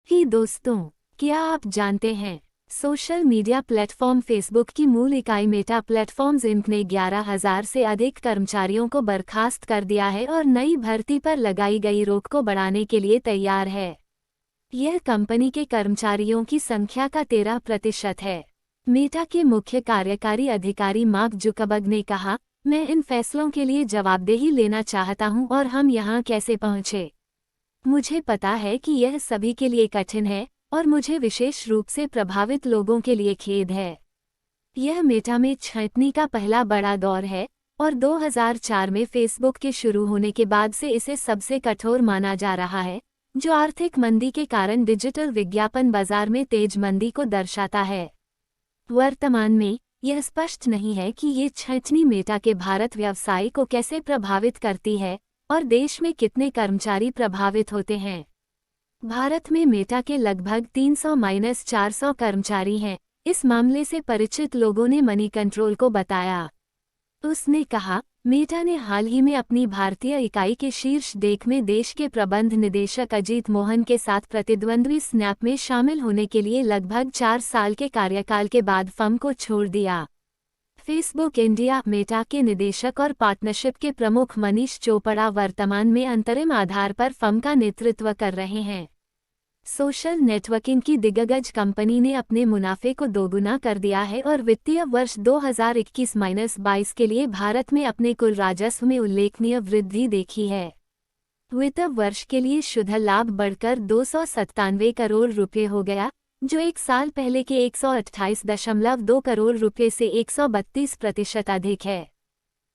ही दोस्तों, क्या आप जानते हैं सोशल मीडिया प्लेटफॉर्म फेसबुक की मूल इकाई मेटा प्लेटफॉर्म्स इंक ने 11,000 से अधिक कर्मचारियों को बर्खास्त कर दिया है और नई भर्ती पर लगाई गई रोक को बढ़ाने के लिए तैयार है। यह कंपनी के कर्मचारियों की संख्या का 13% है। मेटा के मुख्य कार्यकारी अधिकारी मार्क जुकरबर्ग ने कहा, मैं इन फैसलों के लिए जवाबदेही लेना चाहता हूं और हम यहां कैसे पहुंचे। मुझे पता है कि यह सभी के लिए कठिन है और मुझे विशेष रूप से प्रभावित लोगों के लिए खेद है। यह मेटा में छंटनी का पहला बड़ा दौर है और 2004 में फेसबुक के शुरू होने के बाद से इसे सबसे कठोर माना जा रहा है, जो आर्थिक मंदी के कारण डिजिटल विज्ञापन बाजार में तेज मंदी को दर्शाता है। वर्तमान में यह स्पष्ट नहीं है कि ये छंटनी मेटा के भारत व्यवसाय को कैसे प्रभावित करती है और देश में कितने कर्मचारी प्रभावित होते हैं। भारत में मेटा के लगभग 300-400 कर्मचारी हैं। इस मामले से परिचित लोगों ने मनी कंट्रोल को बताया। उसने कहा, मेटा ने हाल ही में अपनी भारतीय इकाई के शीर्ष डेक में देश के प्रबंध निदेशक अजीत मोहन के साथ प्रतिद्वंद्वी स्नैप में शामिल होने के लिए लगभग 4 साल के कार्यकाल के बाद फर्म को छोड़ दिया। फेसबुक इंडिया मेटा के निदेशक और पार्टनरशिप के प्रमुख मनीष चोपड़ा वर्तमान में अंतरिम आधार पर फर्म का नेतृत्व कर रहे हैं। सोशल नेटवर्किंग की दिग्गज कंपनी ने अपने मुनाफे को दोगुना कर दिया है और वित्तीय वर्ष 2021-22 के लिए भारत में अपने कुल राजस्व में उल्लेखनीय वृद्धि देखी है। वित्त वर्ष के लिए शुद्ध लाभ बढ़कर 297 करोड़ रुपये हो गया, जो एक साल पहले के 128.2 करोड़ रुपये से 132% अधिक है।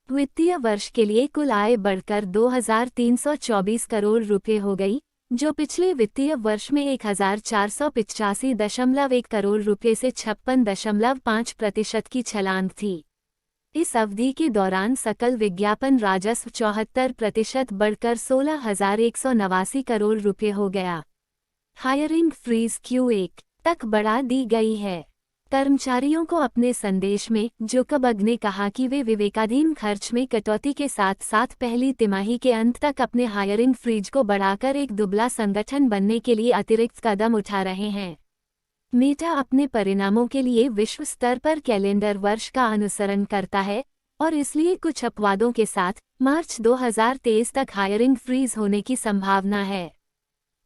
वित्तीय वर्ष के लिए कुल आय बढ़कर 2,324 करोड़ रुपये हो गई, जो पिछले वित्तीय वर्ष में 1,485.1 करोड़ रुपये से 56.5% की छलांग थी। इस अवधि के दौरान सकल विज्ञापन राजस्व 74% बढ़कर 16,189 करोड़ रुपये हो गया। हायरिंग फ्रीज Q1 तक बढ़ा दी गई है। कर्मचारियों को अपने संदेश में जुकरबर्ग ने कहा कि वे विवेकाधीन खर्च में कटौती के साथ साथ पहली तिमाही के अंत तक अपने हायरिंग फ्रीज को बढ़ाकर एक दुबला संगठन बनने के लिए अतिरिक्त कदम उठा रहे हैं। मेटा अपने परिणामों के लिए विश्व स्तर पर कैलेंडर वर्ष का अनुसरण करता है और इसलिए कुछ अपवादों के साथ मार्च 2023 तक हायरिंग फ्रीज होने की संभावना है।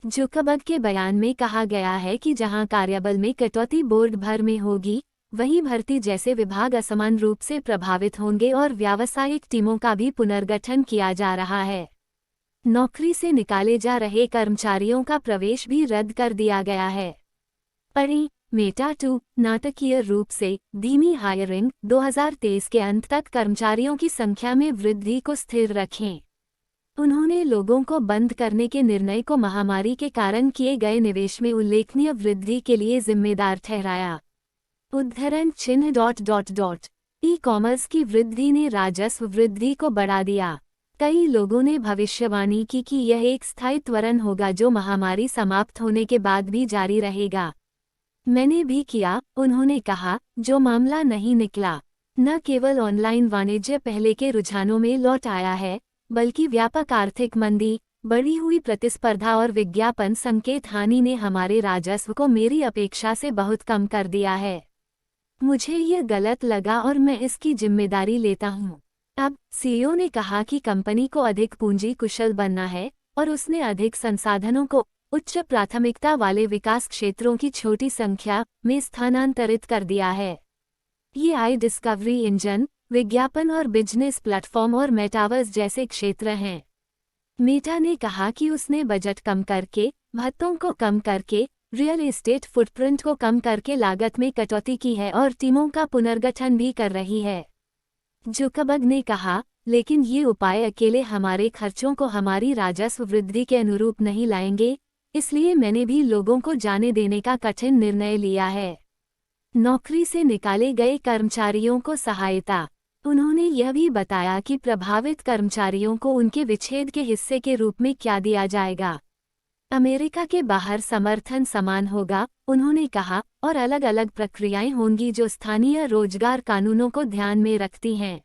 जुकरबर्ग के बयान में कहा गया है कि जहां कार्यबल में कटौती बोर्ड भर में होगी, वहीं भर्ती जैसे विभाग असमान रूप से प्रभावित होंगे और व्यावसायिक टीमों का भी पुनर्गठन किया जा रहा है। नौकरी से निकाले जा रहे कर्मचारियों का प्रवेश भी रद्द कर दिया गया है। पढ़ें, मेटा 2 नाटकीय रूप से धीमी हायरिंग 2023 के अंत तक कर्मचारियों की संख्या में वृद्धि को स्थिर रखें। उन्होंने लोगों को बंद करने के निर्णय को महामारी के कारण किए गए निवेश में उल्लेखनीय वृद्धि के लिए जिम्मेदार ठहराया। उद्धरण चिन्ह ई-कॉमर्स की वृद्धि ने राजस्व वृद्धि को बढ़ा दिया। कई लोगों ने भविष्यवाणी की कि यह एक स्थायी त्वरण होगा जो महामारी समाप्त होने के बाद भी जारी रहेगा। मैंने भी किया, उन्होंने कहा, जो मामला नहीं निकला। न केवल ऑनलाइन वाणिज्य पहले के रुझानों में लौट आया है, बल्कि व्यापक आर्थिक मंदी, बढ़ी हुई प्रतिस्पर्धा और विज्ञापन संकेत हानि ने हमारे राजस्व को मेरी अपेक्षा से बहुत कम कर दिया है। मुझे यह गलत लगा और मैं इसकी जिम्मेदारी लेता हूं। अब सीईओ ने कहा कि कंपनी को अधिक पूंजी कुशल बनना है और उसने अधिक संसाधनों को उच्च प्राथमिकता वाले विकास क्षेत्रों की छोटी संख्या में स्थानांतरित कर दिया है। ये आई डिस्कवरी इंजन, विज्ञापन और बिजनेस प्लेटफॉर्म और मेटावर्स जैसे क्षेत्र हैं। मेटा ने कहा कि उसने बजट कम करके, भत्तों को कम करके, रियल एस्टेट फुटप्रिंट को कम करके लागत में कटौती की है और टीमों का पुनर्गठन भी कर रही है। जुकरबर्ग ने कहा, लेकिन ये उपाय अकेले हमारे खर्चों को हमारी राजस्व वृद्धि के अनुरूप नहीं लाएंगे, इसलिए मैंने भी लोगों को जाने देने का कठिन निर्णय लिया है। नौकरी से निकाले गए कर्मचारियों को सहायता। उन्होंने यह भी बताया कि प्रभावित कर्मचारियों को उनके विच्छेद के हिस्से के रूप में क्या दिया जाएगा। अमेरिका के बाहर समर्थन समान होगा, उन्होंने कहा, और अलग अलग प्रक्रियाएं होंगी जो स्थानीय रोजगार कानूनों को ध्यान में रखती हैं।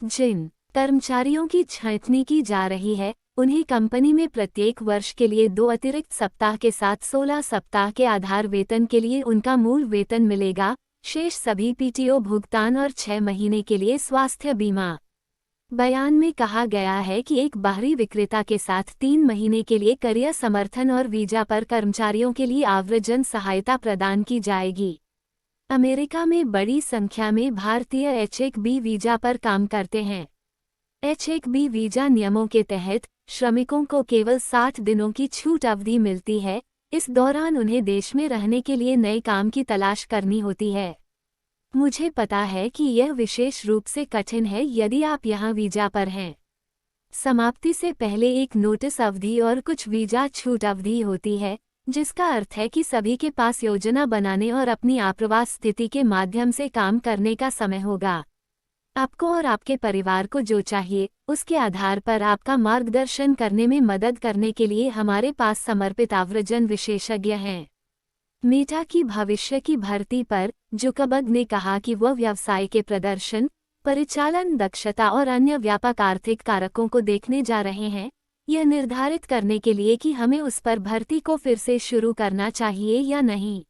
जिन कर्मचारियों की छंटनी की जा रही है। उन्हें कंपनी में प्रत्येक वर्ष के लिए 2 अतिरिक्त सप्ताह के साथ 16 सप्ताह के आधार वेतन के लिए उनका मूल वेतन मिलेगा, शेष सभी पीटीओ भुगतान और 6 महीने के लिए स्वास्थ्य बीमा। बयान में कहा गया है कि एक बाहरी विक्रेता के साथ 3 महीने के लिए करियर समर्थन और वीजा पर कर्मचारियों के लिए आव्रजन सहायता प्रदान की जाएगी। अमेरिका में बड़ी संख्या में भारतीय H-1B वीजा पर काम करते हैं। H-1B वीजा नियमों के तहत श्रमिकों को केवल 60 दिनों की छूट अवधि मिलती है। इस दौरान उन्हें देश में रहने के लिए नए काम की तलाश करनी होती है। मुझे पता है कि यह विशेष रूप से कठिन है यदि आप यहाँ वीजा पर हैं। समाप्ति से पहले एक नोटिस अवधि और कुछ वीजा छूट अवधि होती है, जिसका अर्थ है कि सभी के पास योजना बनाने और अपनी आप्रवास स्थिति के माध्यम से काम करने का समय होगा। आपको और आपके परिवार को जो चाहिए, उसके आधार पर आपका मार्गदर्शन करने में मदद करने के लिए हमारे पास समर्पित आव्रजन विशेषज्ञ हैं। मेटा की भविष्य की भर्ती पर जुकरबर्ग ने कहा कि वह व्यवसाय के प्रदर्शन, परिचालन दक्षता और अन्य व्यापक आर्थिक कारकों को देखने जा रहे हैं, यह निर्धारित करने के लिए कि हमें उस पर भर्ती को फिर से शुरू करना चाहिए या नहीं।